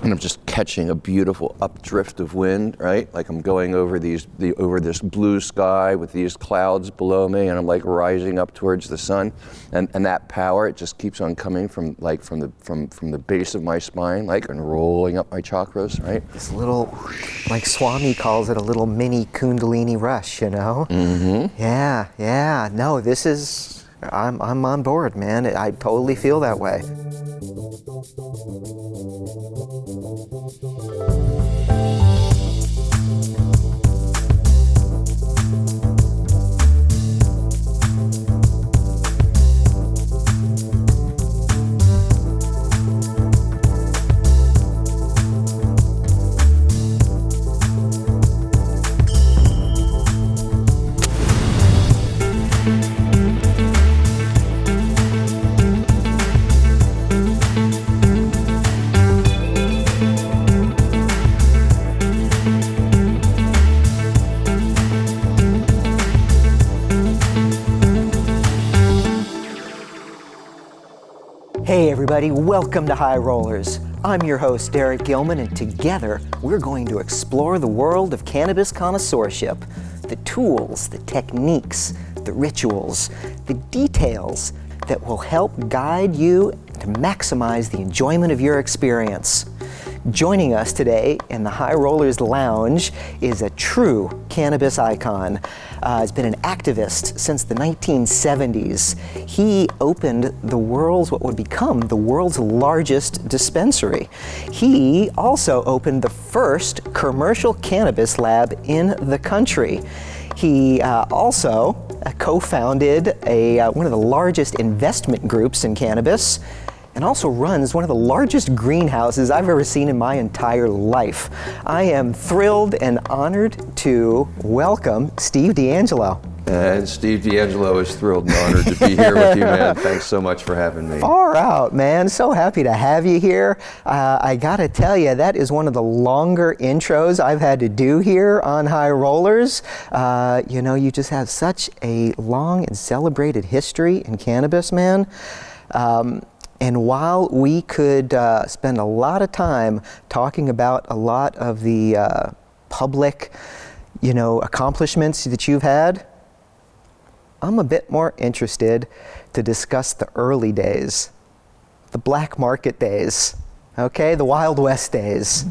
and I'm just catching a beautiful updrift of wind, right? Like I'm going over over this blue sky with these clouds below me, and I'm like rising up towards the sun, and that power, it just keeps on coming from the base of my spine, like, and rolling up my chakras, right? This little, like Swami calls it, a little mini Kundalini rush, you know? Mm-hmm. Yeah. No, this is, I'm on board, man. I totally feel that way. Hey everybody, welcome to High Rollers. I'm your host, Derek Gilman, and together we're going to explore the world of cannabis connoisseurship. The tools, the techniques, the rituals, the details that will help guide you to maximize the enjoyment of your experience. Joining us today in the High Rollers Lounge is a true cannabis icon. He's been an activist since the 1970s. He opened what would become the world's largest dispensary. He also opened the first commercial cannabis lab in the country. He also co-founded one of the largest investment groups in cannabis, and also runs one of the largest greenhouses I've ever seen in my entire life. I am thrilled and honored to welcome Steve DeAngelo. And Steve DeAngelo is thrilled and honored to be here with you, man. Thanks so much for having me. Far out, man. So happy to have you here. I gotta tell you, that is one of the longer intros I've had to do here on High Rollers. You just have such a long and celebrated history in cannabis, man. And while we could spend a lot of time talking about a lot of the public, accomplishments that you've had, I'm a bit more interested to discuss the early days, the black market days, okay, the Wild West days.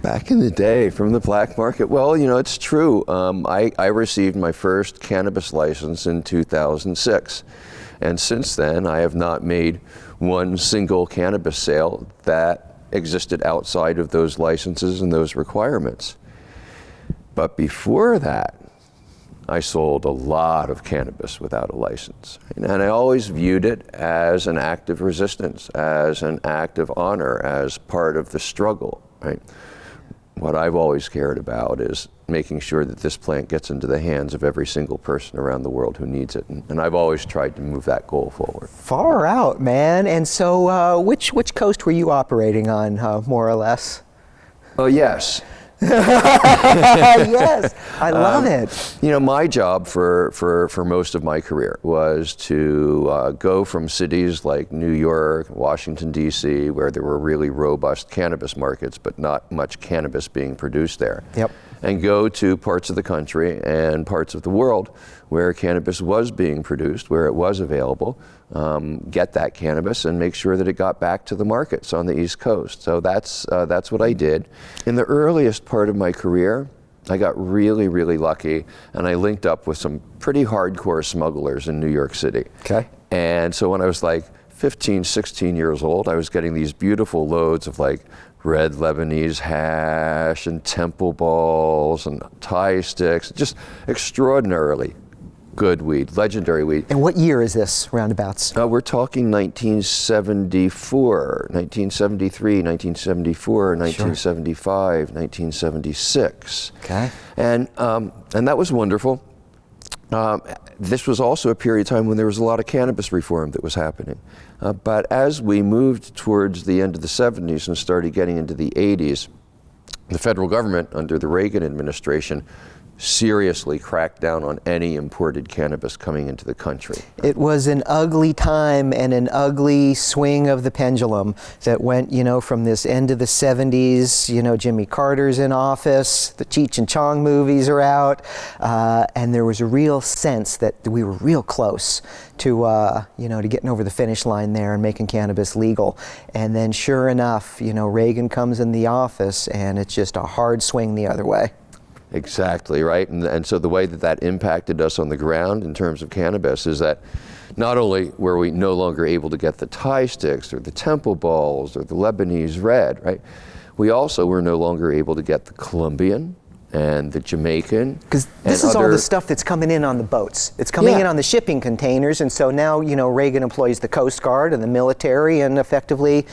Back in the day, from the black market, well, it's true. I received my first cannabis license in 2006. And since then, I have not made one single cannabis sale that existed outside of those licenses and those requirements. But before that, I sold a lot of cannabis without a license. And I always viewed it as an act of resistance, as an act of honor, as part of the struggle, right? What I've always cared about is making sure that this plant gets into the hands of every single person around the world who needs it. And I've always tried to move that goal forward. Far out, man. And so which coast were you operating on, more or less? Oh, yes. Yes, I love it. My job for most of my career was to go from cities like New York, Washington, D.C., where there were really robust cannabis markets, but not much cannabis being produced there. Yep. And go to parts of the country and parts of the world where cannabis was being produced, where it was available, get that cannabis and make sure that it got back to the markets on the East Coast. So that's what I did. In the earliest part of my career, I got really, really lucky, and I linked up with some pretty hardcore smugglers in New York City. Okay. And so when I was like 15, 16 years old, I was getting these beautiful loads of like red Lebanese hash and temple balls and Thai sticks, just extraordinarily good weed, legendary weed. And what year is this, roundabouts? We're talking 1974, 1973, 1974, 1975, 1976. Okay. And that was wonderful. This was also a period of time when there was a lot of cannabis reform that was happening. But as we moved towards the end of the 70s and started getting into the 80s, the federal government under the Reagan administration seriously crack down on any imported cannabis coming into the country. It was an ugly time and an ugly swing of the pendulum that went, from this end of the 70s, Jimmy Carter's in office, the Cheech and Chong movies are out, and there was a real sense that we were real close to, to getting over the finish line there and making cannabis legal. And then sure enough, Reagan comes in the office and it's just a hard swing the other way. Exactly, right? And so the way that impacted us on the ground in terms of cannabis is that not only were we no longer able to get the Thai sticks or the temple balls or the Lebanese red, right? We also were no longer able to get the Colombian and the Jamaican. Because this is all the stuff that's coming in on the boats. It's coming in on the shipping containers, and so now, Reagan employs the Coast Guard and the military, and effectively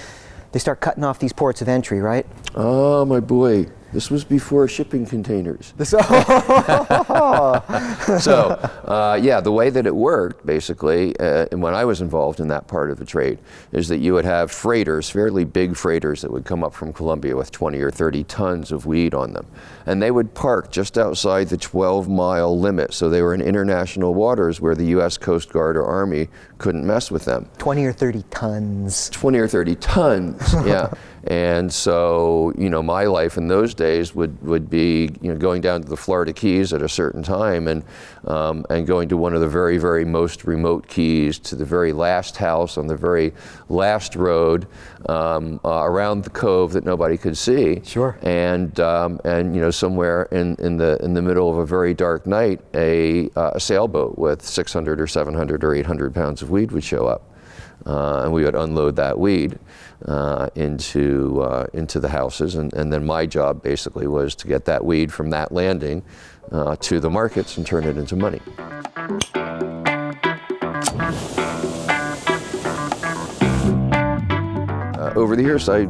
they start cutting off these ports of entry, right? Oh, my boy. This was before shipping containers. So, the way that it worked, basically, and when I was involved in that part of the trade, is that you would have freighters, fairly big freighters that would come up from Colombia with 20 or 30 tons of weed on them. And they would park just outside the 12-mile limit. So they were in international waters where the U.S. Coast Guard or Army couldn't mess with them. 20 or 30 tons. 20 or 30 tons, yeah. And so, my life in those days would be, going down to the Florida Keys at a certain time and going to one of the very, very most remote keys, to the very last house on the very last road around the cove that nobody could see. Sure. And somewhere in the middle of a very dark night, a sailboat with 600 or 700 or 800 pounds of weed would show up. And we would unload that weed into the houses, and then my job basically was to get that weed from that landing to the markets and turn it into money. Over the years, I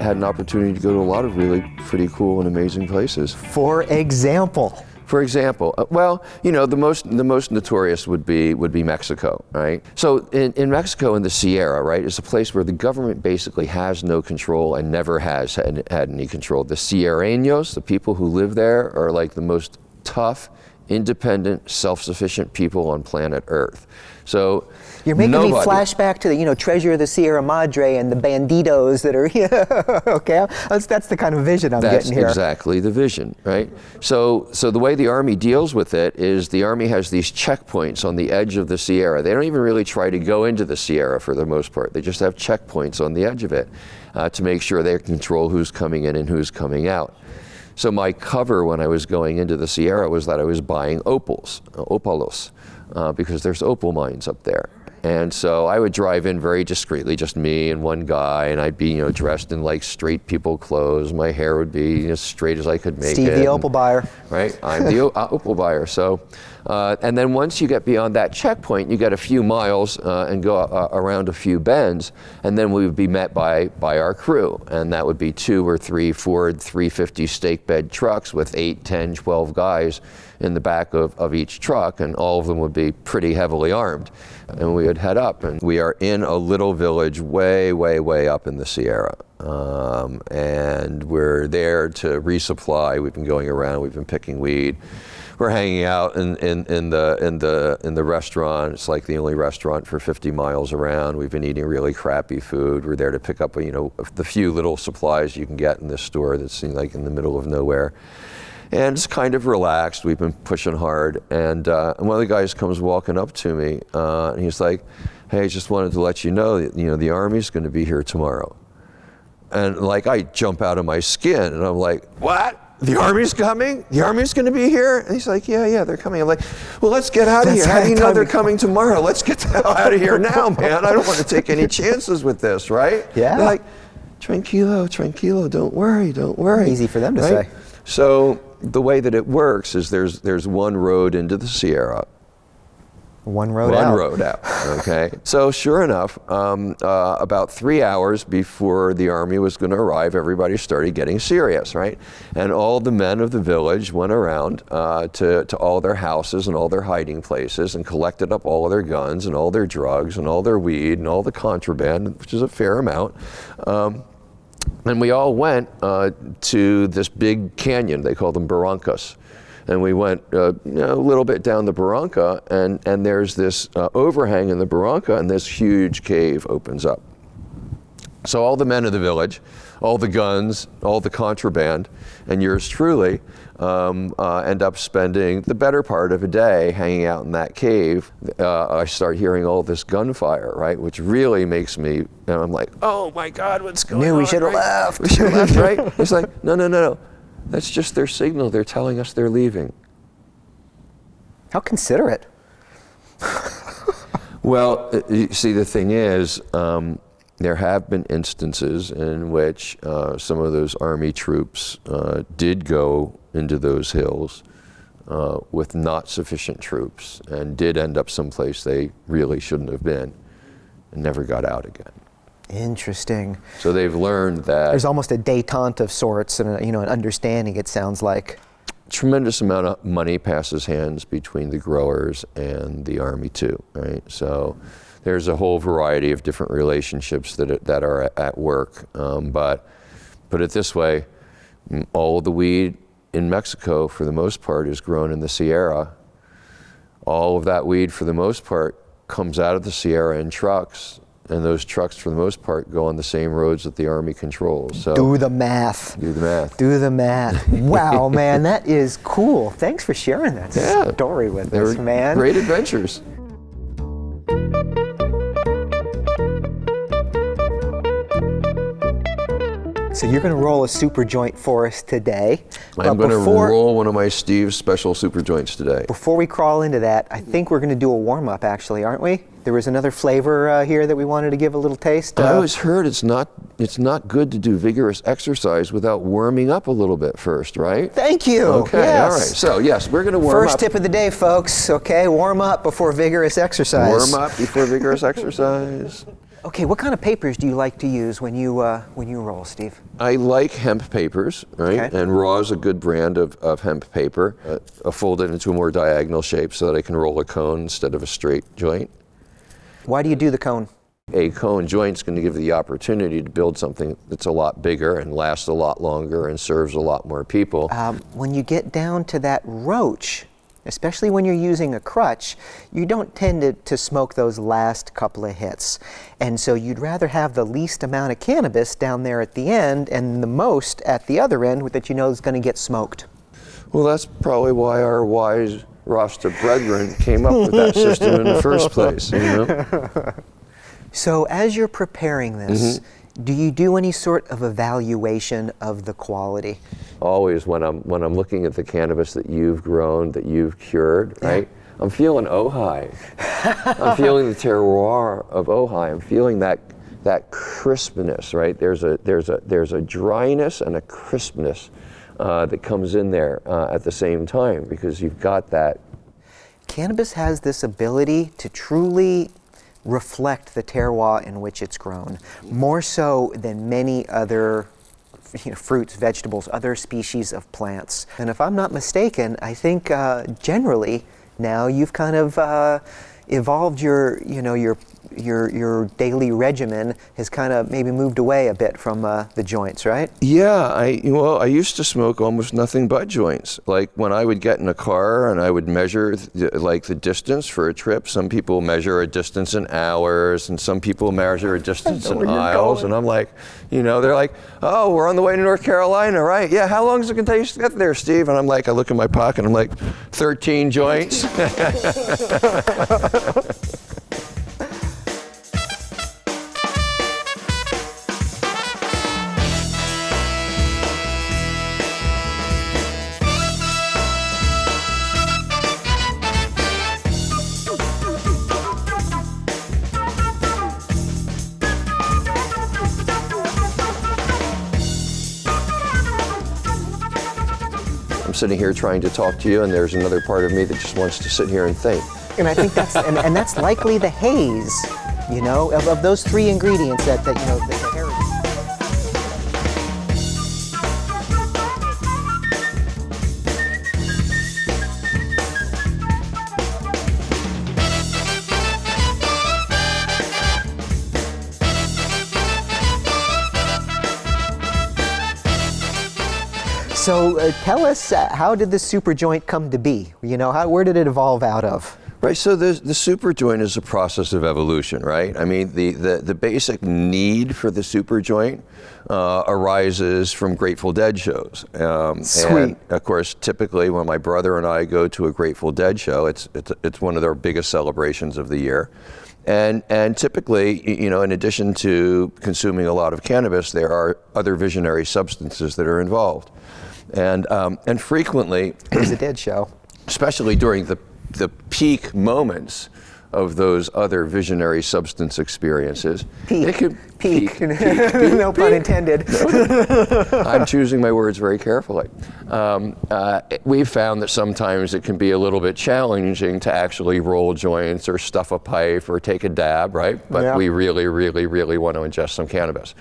had an opportunity to go to a lot of really pretty cool and amazing places. For example, the most notorious would be Mexico, right? So in Mexico, in the Sierra, right, is a place where the government basically has no control and never has had any control. The Sierreños, the people who live there, are like the most tough, independent, self-sufficient people on planet Earth. So you're making me flashback to the Treasure of the Sierra Madre and the banditos that are here. Okay, that's the kind of vision I'm getting here. That's exactly the vision, right? So the way the Army deals with it is the Army has these checkpoints on the edge of the Sierra. They don't even really try to go into the Sierra for the most part. They just have checkpoints on the edge of it to make sure they control who's coming in and who's coming out. So my cover when I was going into the Sierra was that I was buying opalos, because there's opal mines up there. And so I would drive in very discreetly, just me and one guy, and I'd be, dressed in like straight people clothes. My hair would be as straight as I could make it. Steve the opal buyer. Right, I'm the opal buyer. So, and then once you get beyond that checkpoint, you get a few miles and go around a few bends, and then we would be met by our crew. And that would be 2 or 3 Ford 350 stake bed trucks with 8, 10, 12 guys in the back of each truck, and all of them would be pretty heavily armed. And we would head up, and we are in a little village way, way, way up in the Sierra. And we're there to resupply. We've been going around, we've been picking weed. We're hanging out in the restaurant. It's like the only restaurant for 50 miles around. We've been eating really crappy food. We're there to pick up, the few little supplies you can get in this store that's like in the middle of nowhere. And it's kind of relaxed. We've been pushing hard. And one of the guys comes walking up to me, and he's like, "Hey, I just wanted to let you know that, the Army's going to be here tomorrow." And like, I jump out of my skin, and I'm like, "What? The Army's coming? The Army's going to be here?" And he's like, yeah, they're coming. I'm like, "Well, let's get out of here. How do you know they're coming tomorrow? Let's get the hell out of here now, man. I don't want to take any chances with this, right?" Yeah. They're like, tranquilo, don't worry. Easy for them to say. So the way that it works is there's one road into the Sierra. One road out. Okay. So sure enough, about 3 hours before the Army was going to arrive, everybody started getting serious, right? And all the men of the village went around to all their houses and all their hiding places and collected up all of their guns and all their drugs and all their weed and all the contraband, which is a fair amount. And we all went to this big canyon. They call them barrancas. And we went a little bit down the barranca, and there's this overhang in the barranca, and this huge cave opens up. So all the men of the village, all the guns, all the contraband, and yours truly end up spending the better part of a day hanging out in that cave. I start hearing all this gunfire, right, which really makes me, and I'm like, oh my God, what's going on? Knew we should have left. We should have left, right? It's like, no. That's just their signal. They're telling us they're leaving. How considerate. Well, you see, the thing is, there have been instances in which some of those Army troops did go into those hills with not sufficient troops and did end up someplace they really shouldn't have been and never got out again. Interesting. So they've learned that There's almost a détente of sorts and an understanding, it sounds like. tremendous amount of money passes hands between the growers and the Army too, right? So there's a whole variety of different relationships that are at work. But put it this way, all of the weed in Mexico, for the most part, is grown in the Sierra. All of that weed, for the most part, comes out of the Sierra in trucks, and those trucks, for the most part, go on the same roads that the Army controls. So Do the math. do the math. Do the math. Wow, man, that is cool. Thanks for sharing that story with They us, were man. great adventures. So you're going to roll a super joint for us today. I'm But going to before- roll one of my Steve's special super joints today. Before we crawl into that, I think we're going to do a warm-up, actually, aren't we? There was another flavor here that we wanted to give a little taste. I always heard it's not good to do vigorous exercise without warming up a little bit first, right? Thank you. Okay, Yes. all right. So yes, we're going to warm First up. tip of the day, folks. Okay, warm up before vigorous exercise. Warm up before vigorous exercise. Okay, what kind of papers do you like to use when you roll, Steve? I like hemp papers, right? Okay. And Raw is a good brand of hemp paper. I fold it into a more diagonal shape so that I can roll a cone instead of a straight joint. Why do you do the cone? A cone joint is going to give you the opportunity to build something that's a lot bigger and lasts a lot longer and serves a lot more people. When you get down to that roach, especially when you're using a crutch, you don't tend to smoke those last couple of hits. And so you'd rather have the least amount of cannabis down there at the end and the most at the other end that you know is going to get smoked. Well, that's probably why our wise Rasta brethren came up with that system in the first place, you know? So as you're preparing this, do you do any sort of evaluation of the quality? Always when I'm looking at the cannabis that you've grown, that you've cured, right? I'm feeling Ojai. I'm feeling the terroir of Ojai. I'm feeling that crispness, right? There's a dryness and a crispness that comes in there at the same time because you've got that. Cannabis has this ability to truly reflect the terroir in which it's grown, more so than many other fruits, vegetables, other species of plants. And if I'm not mistaken, I think generally now you've kind of evolved your daily regimen has kind of maybe moved away a bit from the joints, right? Yeah, I used to smoke almost nothing but joints. Like when I would get in a car and I would measure the distance for a trip. Some people measure a distance in hours, and some people measure a distance in miles. And I'm like, they're like, oh, we're on the way to North Carolina, right? Yeah, how long is it going to take us to get there, Steve? And I'm like, I look in my pocket, I'm like, 13 joints. I'm sitting here trying to talk to you, and there's another part of me that just wants to sit here and think. And I think that's and that's likely the haze, of those three ingredients that the heritage. So tell us, how did the super joint come to be? You know, where did it evolve out of? Right, so the super joint is a process of evolution, right? I mean, the basic need for the super joint arises from Grateful Dead shows. Sweet. And of course, typically when my brother and I go to a Grateful Dead show, it's one of their biggest celebrations of the year. And typically, you know, in addition to consuming a lot of cannabis, there are other visionary substances that are involved. And frequently, There's a Dead show. especially during the peak moments of those other visionary substance experiences. Peak. No pun intended. I'm choosing my words very carefully. We've found that sometimes it can be a little bit challenging to actually roll joints or stuff a pipe or take a dab, right? But Yeah. we really, really, really want to ingest some cannabis.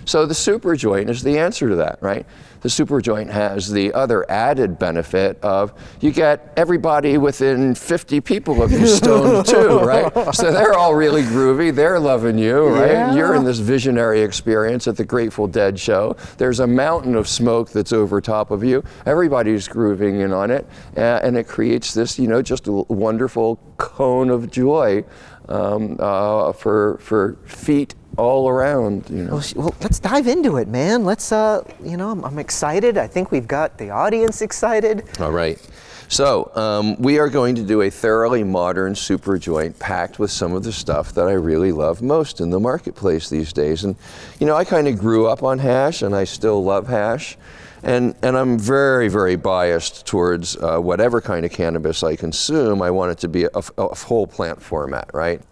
So the super joint is the answer to that, right? The super joint has the other added benefit of you get everybody within 50 people of you stoned too, right? So they're all really groovy, they're loving you, right? Yeah. You're in this visionary experience at the Grateful Dead show. There's a mountain of smoke that's over top of you. Everybody's grooving in on it, and it creates this, you know, just a wonderful cone of joy for feet all around, you know. Well, let's dive into it, man. Let's, you know, I'm excited. I think we've got the audience excited. All right. So we are going to do a thoroughly modern super joint packed with some of the stuff that I really love most in the marketplace these days. And, you know, I kind of grew up on hash and I still love hash. And I'm very, very biased towards whatever kind of cannabis I consume. I want it to be a whole plant format, right?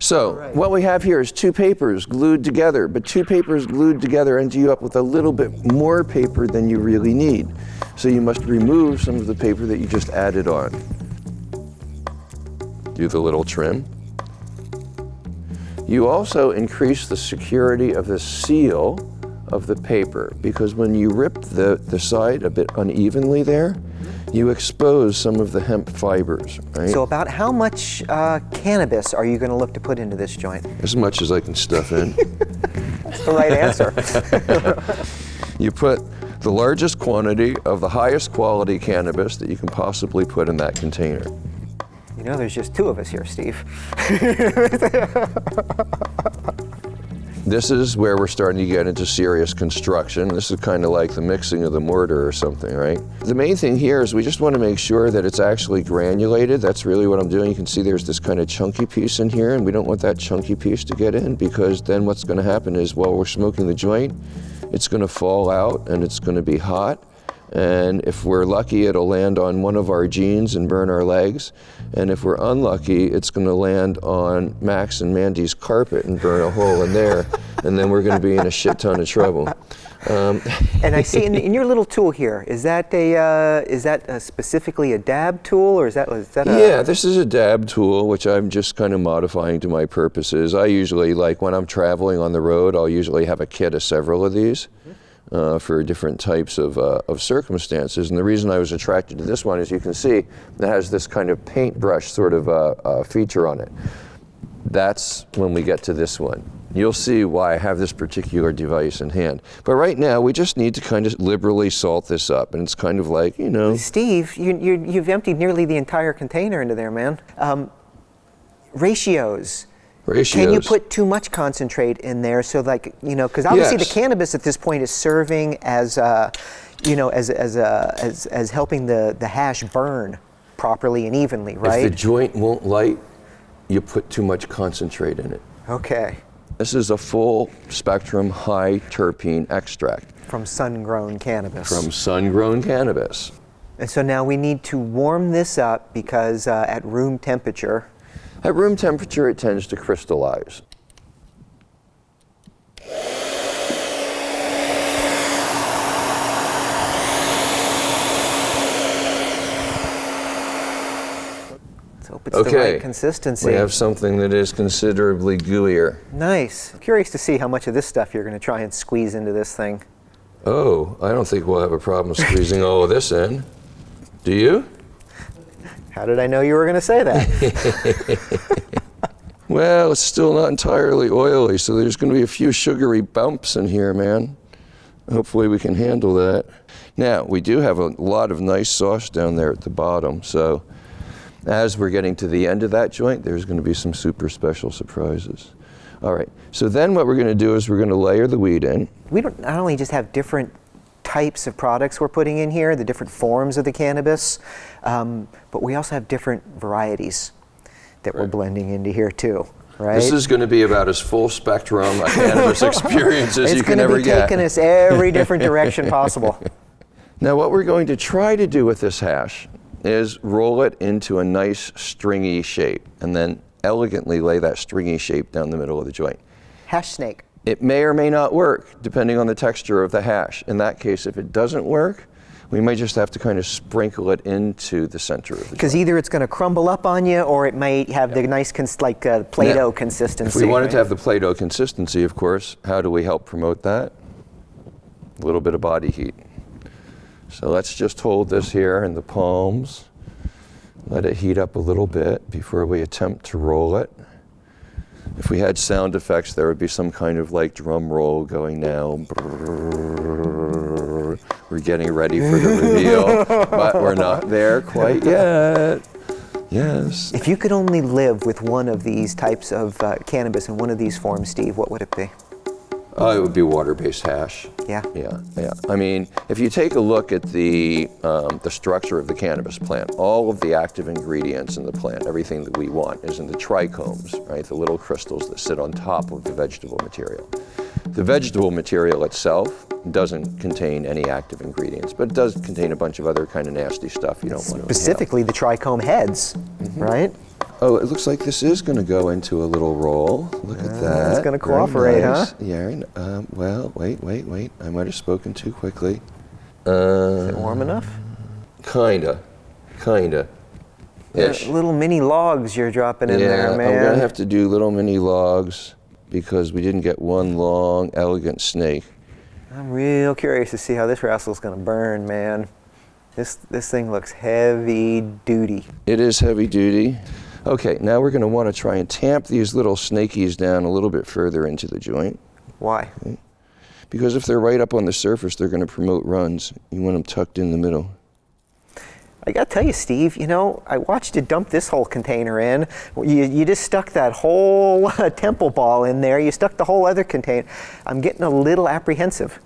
So what we have here is two papers glued together, but two papers glued together ends you up with a little bit more paper than you really need. So you must remove some of the paper that you just added on. Do the little trim. You also increase the security of the seal of the paper, because when you rip the side a bit unevenly there, you expose some of the hemp fibers, right? So about how much cannabis are you going to look to put into this joint? As much as I can stuff in. That's the right answer. You put the largest quantity of the highest quality cannabis that you can possibly put in that container. You know, there's just two of us here, Steve. This is where we're starting to get into serious construction. This is kind of like the mixing of the mortar or something, right? The main thing here is we just want to make sure that it's actually granulated. That's really what I'm doing. You can see there's this kind of chunky piece in here, and we don't want that chunky piece to get in, because then what's going to happen is while we're smoking the joint, it's going to fall out and it's going to be hot. And if we're lucky, it'll land on one of our jeans and burn our legs. And if we're unlucky, it's going to land on Max and Mandy's carpet and burn a hole in there. And then we're going to be in a shit ton of trouble. And I see in your little tool here, is that specifically a dab tool, or is that a... Yeah, this is a dab tool, which I'm just kind of modifying to my purposes. I usually, like when I'm traveling on the road, I'll usually have a kit of several of these. For different types of circumstances. And the reason I was attracted to this one is you can see it has this kind of paintbrush sort of feature on it. That's when we get to this one. You'll see why I have this particular device in hand. But right now, we just need to kind of liberally salt this up. And it's kind of like, you know. Steve, you've emptied nearly the entire container into there, man. Ratios. Can you put too much concentrate in there? So, like, you know, because obviously the cannabis at this point is serving as, you know, as helping the hash burn properly and evenly, right? If the joint won't light, you put too much concentrate in it. Okay. This is a full spectrum high terpene extract. From sun-grown cannabis. From sun-grown cannabis. And so now we need to warm this up because at room temperature. At room temperature, it tends to crystallize. Let's hope it's the right consistency. We have something that is considerably gooier. Nice. I'm curious to see how much of this stuff you're going to try and squeeze into this thing. Oh, I don't think we'll have a problem squeezing all of this in. Do you? How did I know you were going to say that? Well, it's still not entirely oily, so there's going to be a few sugary bumps in here, man. Hopefully we can handle that. Now, we do have a lot of nice sauce down there at the bottom, so as we're getting to the end of that joint, there's going to be some super special surprises. All right, so then what we're going to do is we're going to layer the weed in. We don't not only just have different types of products we're putting in here, the different forms of the cannabis, but we also have different varieties that we're blending into here too, right? This is going to be about as full spectrum a cannabis experience as you can ever It's get. going to be taking us every different direction possible. Now what we're going to try to do with this hash is roll it into a nice stringy shape and then elegantly lay that stringy shape down the middle of the joint. Hash snake. It may or may not work depending on the texture of the hash. In that case, if it doesn't work, we might just have to kind of sprinkle it into the center of the joint. Because either it's going to crumble up on you or it might have the nice Play-Doh consistency. If we wanted to right? have the Play-Doh consistency, of course, how do we help promote that? A little bit of body heat. So let's just hold this here in the palms. Let it heat up a little bit before we attempt to roll it. If we had sound effects, there would be some kind of like drum roll going now. We're getting ready for the reveal, but we're not there quite yet. Yes. If you could only live with one of these types of cannabis in one of these forms, Steve, what would it be? It would be water-based hash. Yeah. Yeah. I mean, if you take a look at the structure of the cannabis plant, all of the active ingredients in the plant, everything that we want, is in the trichomes, right? The little crystals that sit on top of the vegetable material. The vegetable material itself doesn't contain any active ingredients, but it does contain a bunch of other kind of nasty stuff you don't want to Specifically the trichome heads, right? Oh, it looks like this is going to go into a little roll. Look at that. It's going to Very cooperate, nice. huh? Yeah. Well, wait. I might have spoken too quickly. Is it warm enough? Kinda. Ish. Little mini logs you're dropping in there, man. I'm going to have to do little mini logs because we didn't get one long, elegant snake. I'm real curious to see how this wrestle's going to burn, man. This thing looks heavy duty. It is heavy duty. Okay, now we're going to want to try and tamp these little snakies down a little bit further into the joint. Why? Okay. Because if they're right up on the surface, they're going to promote runs. You want them tucked in the middle. I got to tell you, Steve, you know, I watched you dump this whole container in. You just stuck that whole temple ball in there. You stuck the whole other container. I'm getting a little apprehensive,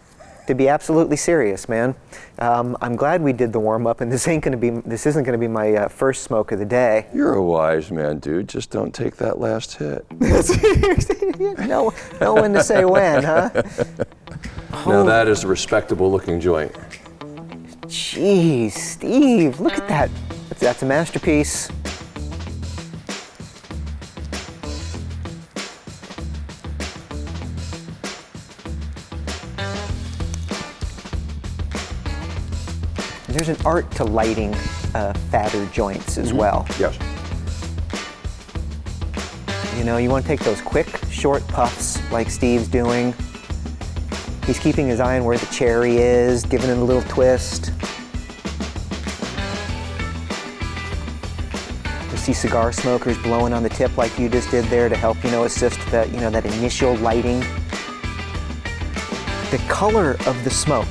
to be absolutely serious, man. I'm glad we did the warm-up, and this isn't going to be my first smoke of the day. You're a wise man, dude. Just don't take that last hit. know when to say when, huh? Now that is a respectable looking joint. Jeez, Steve, look at that. That's a masterpiece. There's an art to lighting fatter joints as well. Yes. You know, you want to take those quick, short puffs like Steve's doing. He's keeping his eye on where the cherry is, giving it a little twist. You see cigar smokers blowing on the tip like you just did there to help, assist that, that initial lighting. The color of the smoke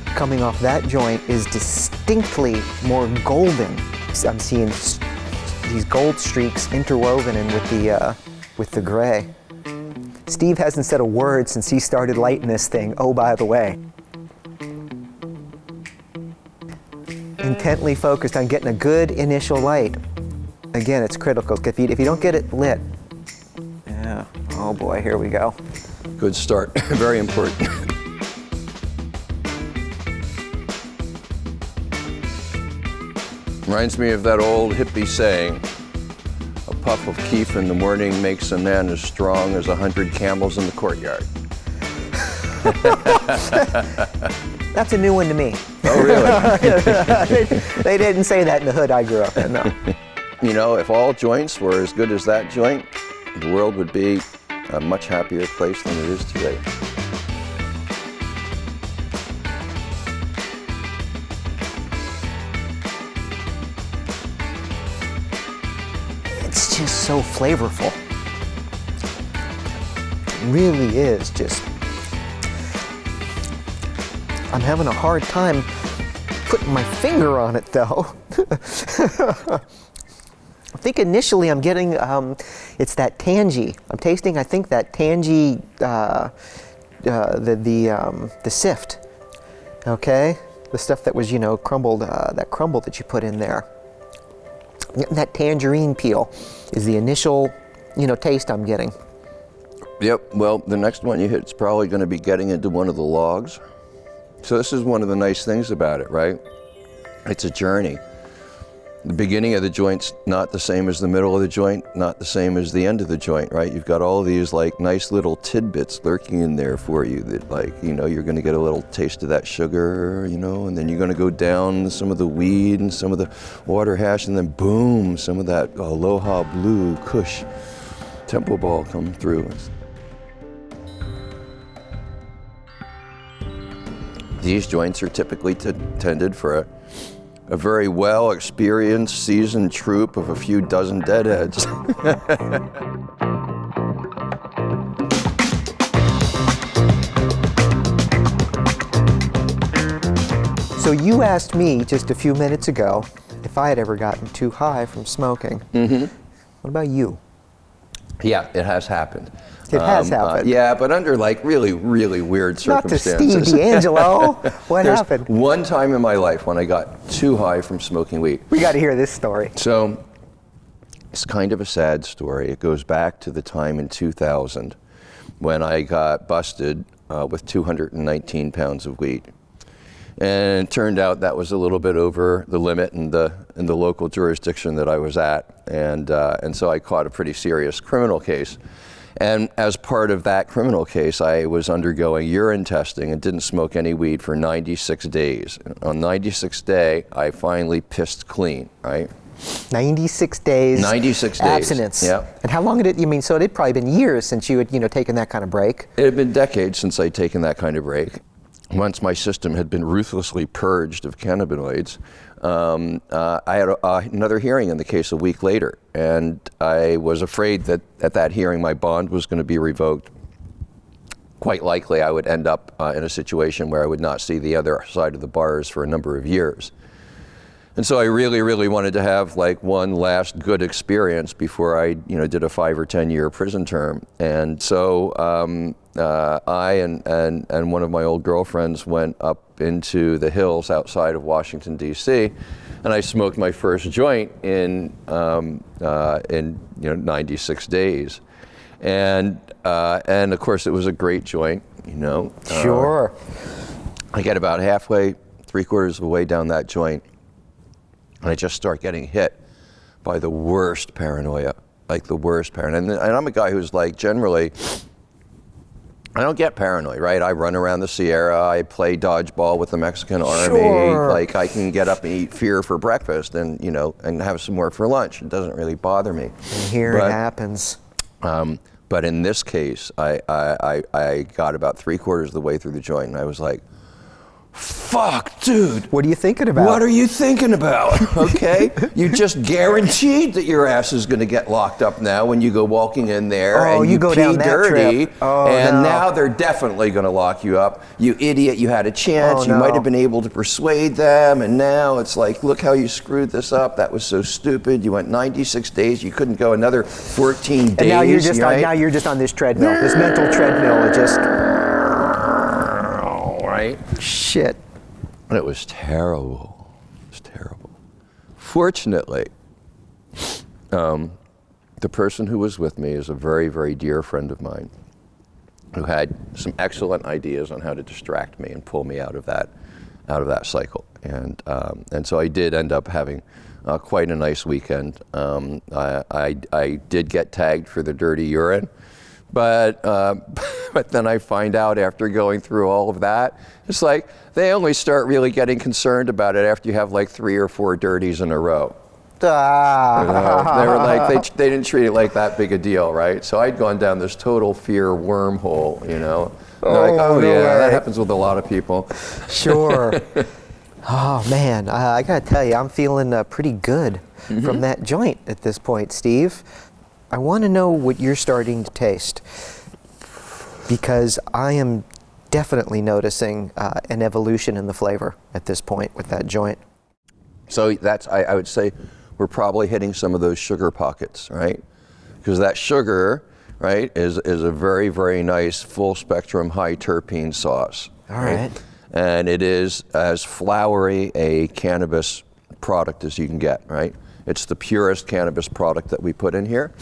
coming off that joint is distinctly more golden. I'm seeing these gold streaks interwoven in with the gray. Steve hasn't said a word since he started lighting this thing. Oh, by the way. Intently focused on getting a good initial light. Again, it's critical. If you don't get it lit, yeah, oh boy, here we go. Good start. Very important. Reminds me of that old hippie saying, a puff of keef in the morning makes a man as strong as 100 camels in the courtyard. That's a new one to me. Oh, really? They didn't say that in the hood I grew up in, no. You know, if all joints were as good as that joint, the world would be a much happier place than it is today. It's just so flavorful. It really is just I'm having a hard time putting my finger on it, though. I think initially I'm getting, it's that tangy. I'm tasting, I think, that tangy, the sift, okay? The stuff that was, crumbled, that crumble that you put in there. Getting that tangerine peel is the initial, taste I'm getting. Yep, well, the next one you hit is probably going to be getting into one of the logs. So this is one of the nice things about it, right? It's a journey. The beginning of the joint's not the same as the middle of the joint, not the same as the end of the joint, right? You've got all these like nice little tidbits lurking in there for you that you're gonna get a little taste of that sugar, and then you're gonna go down some of the weed and some of the water hash, and then boom, some of that Aloha Blue Kush Temple Ball come through. These joints are typically tended for a very well-experienced, seasoned troupe of a few dozen deadheads. So you asked me just a few minutes ago if I had ever gotten too high from smoking. Mm-hmm. What about you? Yeah, it has happened. It has happened. Yeah, but under like really, really weird circumstances. Not to Steve DeAngelo. What happened? One time in my life when I got too high from smoking weed. We got to hear this story. So it's kind of a sad story. It goes back to the time in 2000 when I got busted with 219 pounds of weed. And it turned out that was a little bit over the limit in the local jurisdiction that I was at. And so I caught a pretty serious criminal case. And as part of that criminal case, I was undergoing urine testing and didn't smoke any weed for 96 days. On 96th day, I finally pissed clean, right? 96 days. 96 days. Abstinence. Yeah. And how long did it, so it had probably been years since you had, taken that kind of break? It had been decades since I'd taken that kind of break. Once my system had been ruthlessly purged of cannabinoids, I had another hearing in the case a week later, and I was afraid that at that hearing my bond was going to be revoked. Quite likely I would end up in a situation where I would not see the other side of the bars for a number of years. And so I really, really wanted to have like one last good experience before I, did a 5 or 10 year prison term. And so I and one of my old girlfriends went up into the hills outside of Washington, D.C., and I smoked my first joint in 96 days. And of course it was a great joint, Sure. I get about halfway, 3/4 of the way down that joint, and I just start getting hit by the worst paranoia, like the worst paranoia. And I'm a guy who's like generally, I don't get paranoid, right? I run around the Sierra, I play dodgeball with the Mexican army. Sure. Like I can get up and eat fear for breakfast and, and have some more for lunch. It doesn't really bother me. And here it happens. But in this case, I got about 3/4 of the way through the joint and I was like, fuck, dude. What are you thinking about? What are you thinking about? Okay? You just guaranteed that your ass is going to get locked up now when you go walking in there and you go pee down that dirty. trip. Oh, and no. now they're definitely going to lock you up. You idiot, you had a chance. Oh, you no. might have been able to persuade them. And now it's like, look how you screwed this up. That was so stupid. You went 96 days. You couldn't go another 14 days. And now you're just right? now you're just on this treadmill, this mental treadmill. It just right? shit. And it was terrible. It was terrible. Fortunately, the person who was with me is a very, very dear friend of mine who had some excellent ideas on how to distract me and pull me out of that cycle. And so I did end up having quite a nice weekend. I did get tagged for the dirty urine. But then I find out after going through all of that, it's like they only start really getting concerned about it after you have like 3 or 4 dirties in a row. They were like, they didn't treat it like that big a deal, right? So I'd gone down this total fear wormhole, They're like, no yeah, way. that happens with a lot of people. Sure. Oh man, I gotta tell you, I'm feeling pretty good from that joint at this point, Steve. I want to know what you're starting to taste, because I am definitely noticing an evolution in the flavor at this point with that joint. So that's, I would say, we're probably hitting some of those sugar pockets, right? Because that sugar, right, is a very, very nice full spectrum high terpene sauce. All right. And it is as flowery a cannabis product as you can get, right? It's the purest cannabis product that we put in here.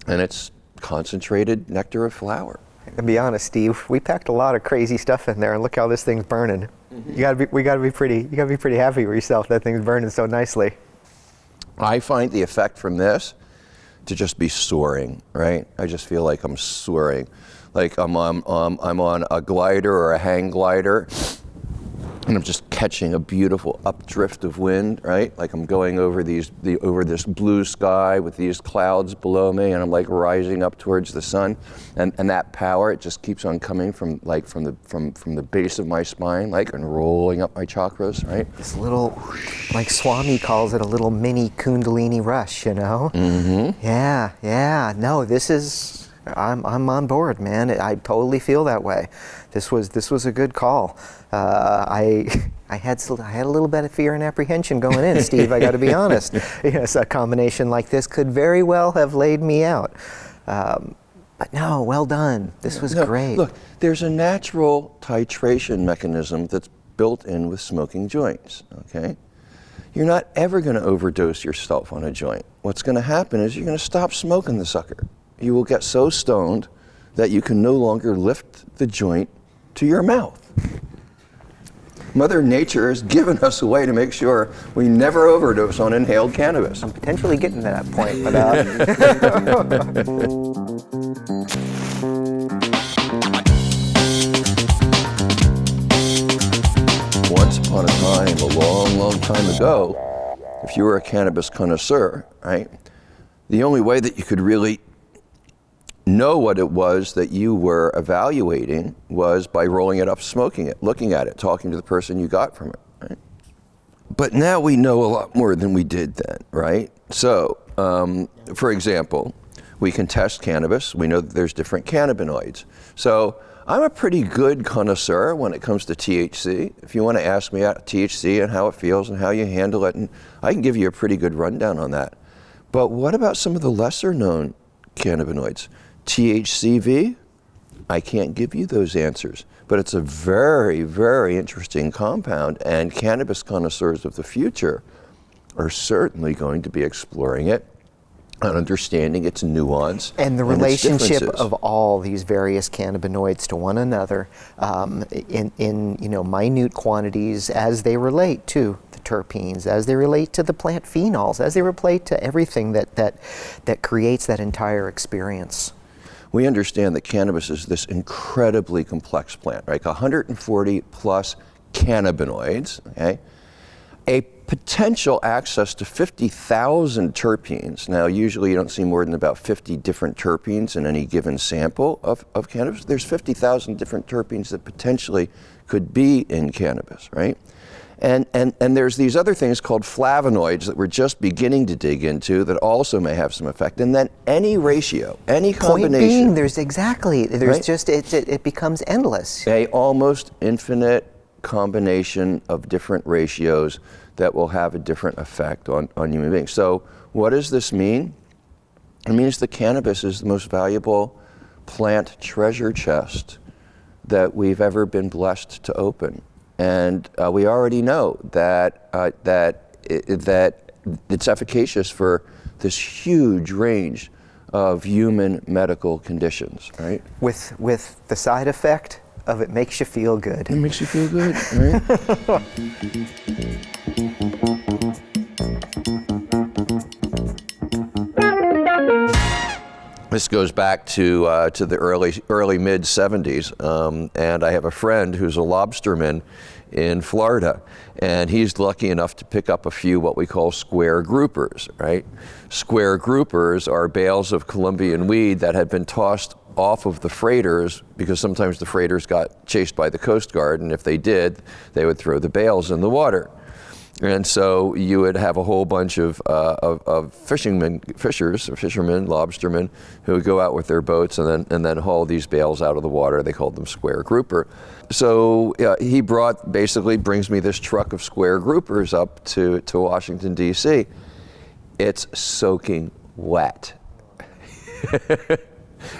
And it's concentrated nectar of flower. To be honest, Steve, we packed a lot of crazy stuff in there, and look how this thing's burning. Mm-hmm. We gotta be pretty happy with yourself. That thing's burning so nicely. I find the effect from this to just be soaring, right? I just feel like I'm soaring, like I'm on a glider or a hang glider, and I'm just catching a beautiful updrift of wind, right? Like I'm going over over this blue sky with these clouds below me, and I'm like rising up towards the sun, and that power, it just keeps on coming from the base of my spine, like, and rolling up my chakras, right? This little, like Swami calls it, a little mini Kundalini rush, you know? Mm-hmm. Yeah. No, this is, I'm on board, man. I totally feel that way. This was a good call. I had a little bit of fear and apprehension going in, Steve. I got to be honest. Yes, a combination like this could very well have laid me out. But no, well done. This was great. Look, there's a natural titration mechanism that's built in with smoking joints. Okay, you're not ever going to overdose yourself on a joint. What's going to happen is you're going to stop smoking the sucker. You will get so stoned that you can no longer lift the joint to your mouth. Mother Nature has given us a way to make sure we never overdose on inhaled cannabis. I'm potentially getting to that point, but once upon a time, a long, long time ago, if you were a cannabis connoisseur, right, the only way that you could really know what it was that you were evaluating was by rolling it up, smoking it, looking at it, talking to the person you got from it, right? But now we know a lot more than we did then, right? So, for example, we can test cannabis. We know that there's different cannabinoids. So I'm a pretty good connoisseur when it comes to THC. If you want to ask me about THC and how it feels and how you handle it, and I can give you a pretty good rundown on that. But what about some of the lesser known cannabinoids? THCV, I can't give you those answers, but it's a very, very interesting compound, and cannabis connoisseurs of the future are certainly going to be exploring it and understanding its nuance and the relationship of all these various cannabinoids to one another in minute quantities as they relate to the terpenes, as they relate to the plant phenols, as they relate to everything that creates that entire experience. We understand that cannabis is this incredibly complex plant, right? 140 plus cannabinoids, okay? A potential access to 50,000 terpenes. Now, usually you don't see more than about 50 different terpenes in any given sample of cannabis. There's 50,000 different terpenes that potentially could be in cannabis, right? And there's these other things called flavonoids that we're just beginning to dig into that also may have some effect. And then any ratio, any combination. Point being, there's right? just, it becomes endless. A almost infinite combination of different ratios that will have a different effect on human beings. So what does this mean? It means that cannabis is the most valuable plant treasure chest that we've ever been blessed to open. And we already know that it's efficacious for this huge range of human medical conditions, right? With the side effect of it makes you feel good. It makes you feel good, right? This goes back to the early mid 70s, and I have a friend who's a lobsterman in Florida, and he's lucky enough to pick up a few what we call square groupers, right? Square groupers are bales of Colombian weed that had been tossed off of the freighters because sometimes the freighters got chased by the Coast Guard, and if they did, they would throw the bales in the water. And so you would have a whole bunch of fishermen, lobstermen, who would go out with their boats and then haul these bales out of the water. They called them square grouper. So he brings me this truck of square groupers up to Washington, D.C. It's soaking wet.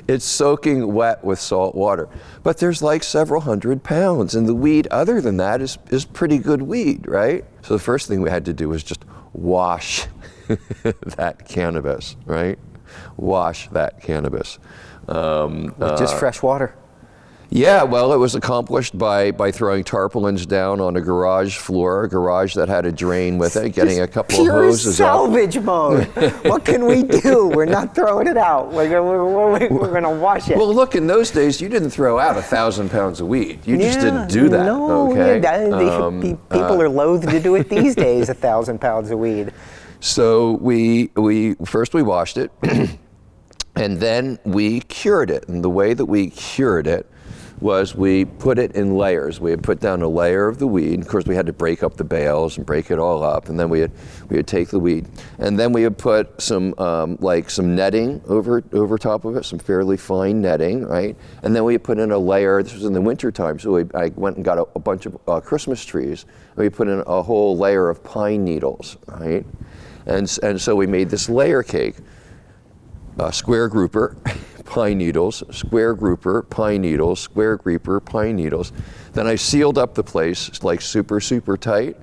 It's soaking wet with salt water. But there's like several hundred pounds, and the weed other than that is pretty good weed, right? So the first thing we had to do was just wash that cannabis, right? Wash that cannabis. With just fresh water. Yeah, well, it was accomplished by throwing tarpaulins down on a garage that had a drain with it, getting a couple of hoses Pure salvage mode. What can we do? We're not throwing it out. We're going to wash it. Well, look, in those days, you didn't throw out 1,000 pounds of weed. You just didn't do that, no, okay? People are loath to do it these days, 1,000 pounds of weed. So we first washed it, and then we cured it. And the way that we cured it was we put it in layers. We had put down a layer of the weed. Of course, we had to break up the bales and break it all up, and then we would take the weed, and then we would put some netting over top of it, some fairly fine netting, right? And then we put in a layer. This was in the wintertime, so I went and got a bunch of Christmas trees. And we put in a whole layer of pine needles, right? And so we made this layer cake. Square grouper, pine needles, square grouper, pine needles, square grouper, pine needles. Then I sealed up the place like super, super tight.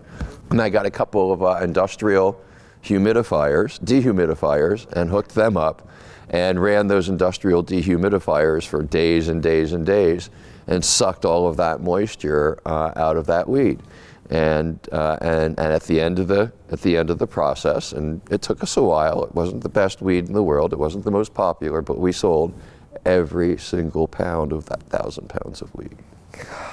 And I got a couple of industrial dehumidifiers, and hooked them up and ran those industrial dehumidifiers for days and days and days, and sucked all of that moisture out of that weed. And at the end of the process, and it took us a while. It wasn't the best weed in the world. It wasn't the most popular, but we sold every single pound of that 1,000 pounds of weed.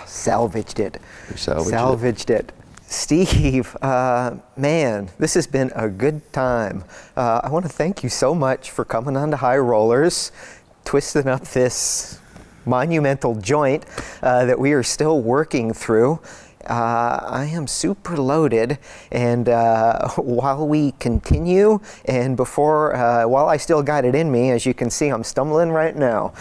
Salvaged it. We salvaged it. Steve, man, this has been a good time. I want to thank you so much for coming on to High Rollers, twisting up this monumental joint that we are still working through. I am super loaded, and while we continue, and while I still got it in me, as you can see, I'm stumbling right now.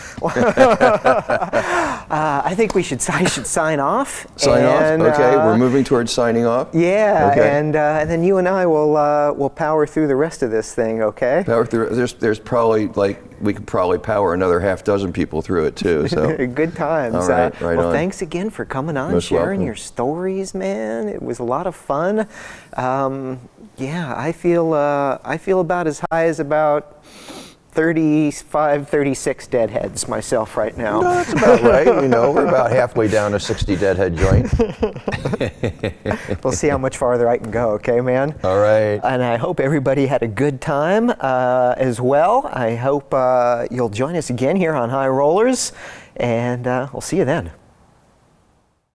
I think I should sign off. Sign off? Okay, we're moving towards signing off? Yeah, okay. And then you and I will power through the rest of this thing, okay? Power through. There's probably, we could probably power another half dozen people through it too, so. Good times. All right, right well, on. Thanks again for coming on, Most sharing welcome. your stories, man. It was a lot of fun. Yeah, I feel about as high as about 35, 36 deadheads myself right now. No, that's about right. We're about halfway down a 60 deadhead joint. We'll see how much farther I can go, okay, man? All right. And I hope everybody had a good time as well. I hope you'll join us again here on High Rollers, and we'll see you then.